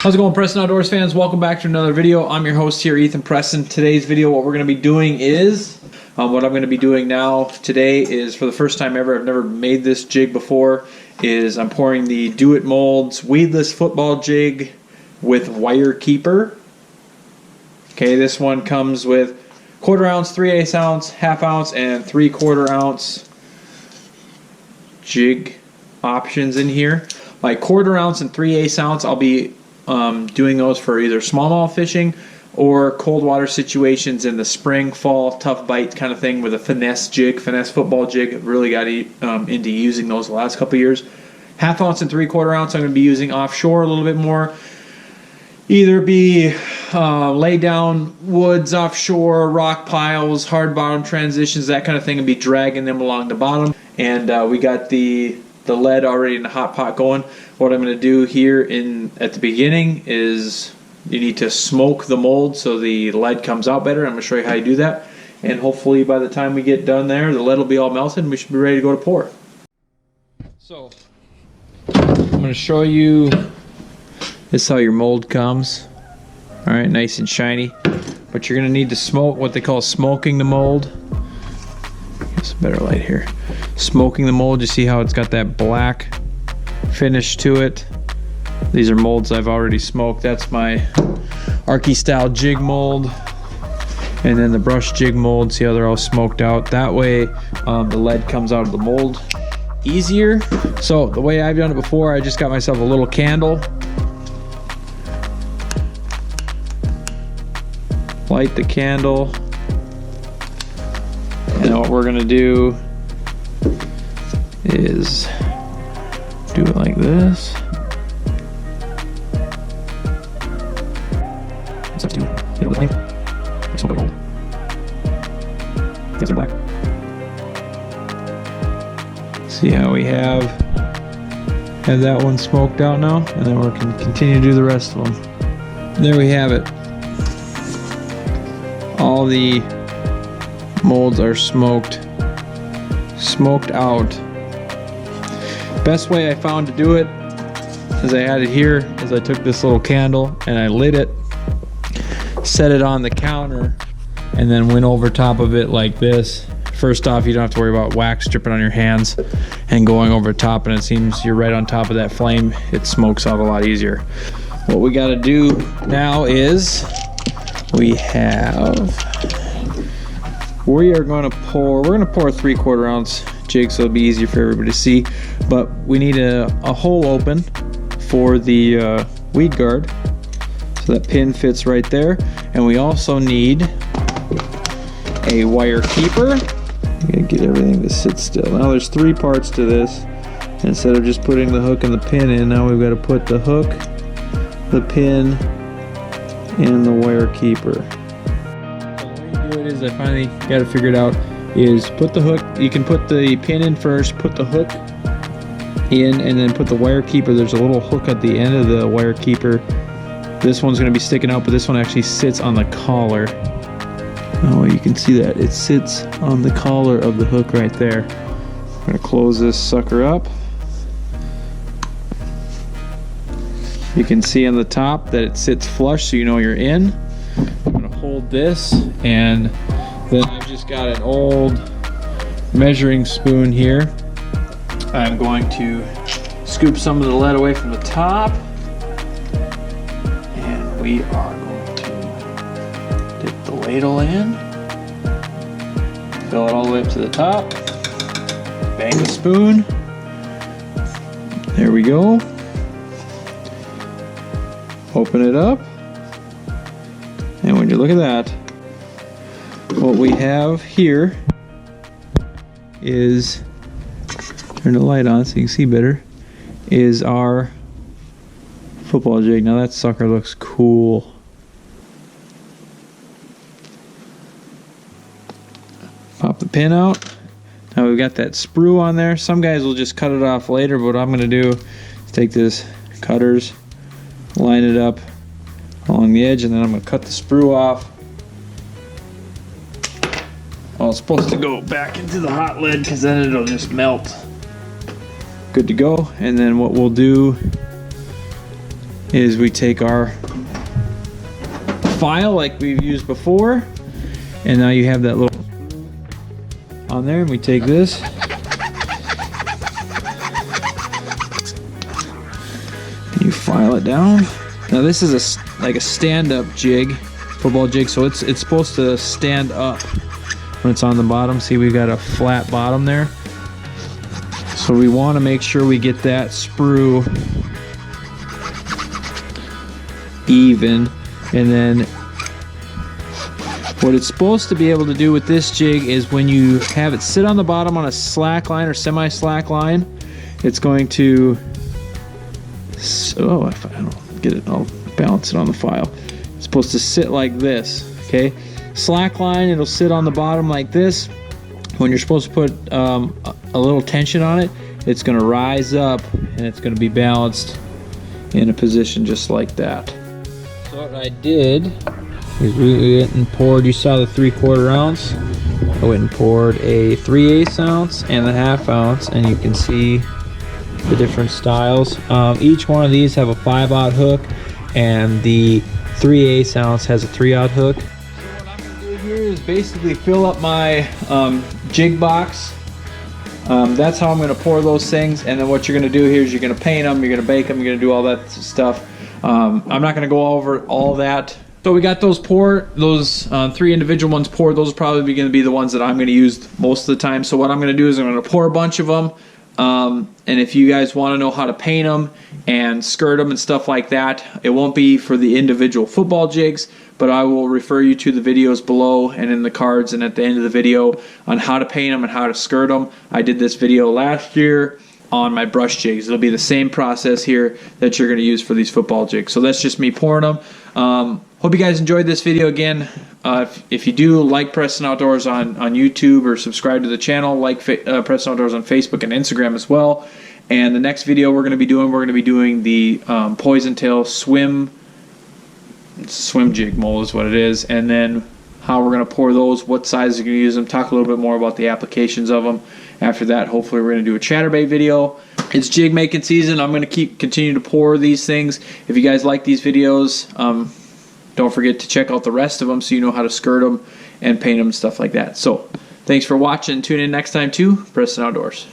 How's it going, Preston Outdoors fans? Welcome back to another video. I'm your host here, Ethan Preston. Today's video, what we're going to be doing is, what I'm going to be doing now today is, for the first time ever, I've never made this jig before, is I'm pouring the Do It Molds weedless football jig with wire keeper. Okay, this one comes with 1/4 ounce, 3/8 ounce, 1/2 ounce, and 3/4 ounce jig options in here. My 1/4 ounce and 3/8 ounce, I'll be doing those for either smallmouth fishing or cold water situations in the spring, fall, tough bite kind of thing with a finesse jig, finesse football jig. I've really got into using those the last couple of years. 1/2 ounce and 3/4 ounce I'm going to be using offshore a little bit more. Either be lay down woods offshore, rock piles, hard bottom transitions, that kind of thing, and be dragging them along the bottom. And we got the lead already in the hot pot going. What I'm going to do here at the beginning is you need to smoke the mold so the lead comes out better. I'm going to show you how you do that. And hopefully by the time we get done there, the lead will be all melted and we should be ready to go to pour. So I'm going to show you this is how your mold comes. Alright, nice and shiny. But you're going to need to smoke what they call smoking the mold. Get some better light here. Smoking the mold, you see how it's got that black finish to it. These are molds I've already smoked. That's my Arky style jig mold, and then the brush jig mold. See how they're all smoked out? That way the lead comes out of the mold easier. So the way I've done it before, I just got myself a little candle, light the candle, and what we're gonna do is do it like this. See how we have that one smoked out now, and then we can continue to do the rest of them. There we have it. All the molds are smoked out. Best way I found to do it, as I had it here, is I took this little candle and I lit it, set it on the counter, and then went over top of it like this. First off, you don't have to worry about wax dripping on your hands and going over top, and it seems you're right on top of that flame. It smokes out a lot easier. What we got to do now is we are going to pour, we're going to pour a 3/4 ounce jig so it'll be easier for everybody to see, but we need a hole open for the weed guard so that pin fits right there, and we also need a wire keeper. I'm gonna get everything to sit still. Now there's 3 parts to this. Instead of just putting the hook and the pin in, now we've got to put the hook, the pin, and the wire keeper. So the way you do it is, I finally got it figured out, is put the hook, you can put the pin in first, put the hook in, and then put the wire keeper. There's a little hook at the end of the wire keeper. This one's going to be sticking out, but this one actually sits on the collar. Oh, you can see that. It sits on the collar of the hook right there. I'm going to close this sucker up. You can see on the top that it sits flush, so you know you're in. I'm going to hold this, and then I've just got an old measuring spoon here. I'm going to scoop some of the lead away from the top, and we are going to dip the ladle in, fill it all the way up to the top, bang the spoon, there we go, open it up, and when you look at that, what we have here is, turn the light on so you can see better, is our football jig. Now that sucker looks cool. Pop the pin out. Now we've got that sprue on there. Some guys will just cut it off later, but what I'm going to do is take this cutters, line it up along the edge, and then I'm going to cut the sprue off. Well, it's supposed to go back into the hot lead because then it'll just melt. Good to go. And then what we'll do is we take our file like we've used before, and now you have that little on there, and we take this. You file it down. Now this is like a stand-up jig, football jig, so it's supposed to stand up when it's on the bottom. See, we've got a flat bottom there. So we want to make sure we get that sprue even, and then what it's supposed to be able to do with this jig is when you have it sit on the bottom on a slack line or semi-slack line, it's going to, so if I don't get it, I'll balance it on the file. It's supposed to sit like this, okay? Slack line, it'll sit on the bottom like this. When you're supposed to put a little tension on it, it's going to rise up and it's going to be balanced in a position just like that. So what I did is we went and poured, you saw the 3/4 ounce. I went and poured a 3/8 ounce and a 1/2 ounce, and you can see the different styles. Each one of these have a 5/0 hook, and the 3/8 ounce has a 3/0 hook. So what I'm going to do here is basically fill up my jig box. That's how I'm going to pour those things, and then what you're going to do here is you're going to paint them, you're going to bake them, you're going to do all that stuff. I'm not going to go over all that. So we got those poured, those 3 individual ones poured. Those are probably going to be the ones that I'm going to use most of the time. So what I'm going to do is I'm going to pour a bunch of them. And if you guys want to know how to paint them and skirt them and stuff like that, it won't be for the individual football jigs, but I will refer you to the videos below and in the cards and at the end of the video on how to paint them and how to skirt them. I did this video last year on my brush jigs. It'll be the same process here that you're going to use for these football jigs. So that's just me pouring them. Hope you guys enjoyed this video. Again, if you do, like Preston Outdoors on YouTube, or subscribe to the channel, like Preston Outdoors on Facebook and Instagram as well. And the next video we're going to be doing the Poison Tail swim jig mold is what it is, and then how we're going to pour those, what size you're going to use them, talk a little bit more about the applications of them. After that, hopefully we're going to do a chatterbait video. It's jig making season. I'm going to continue to pour these things. If you guys like these videos, don't forget to check out the rest of them so you know how to skirt them and paint them and stuff like that. So thanks for watching. Tune in next time to Preston Outdoors.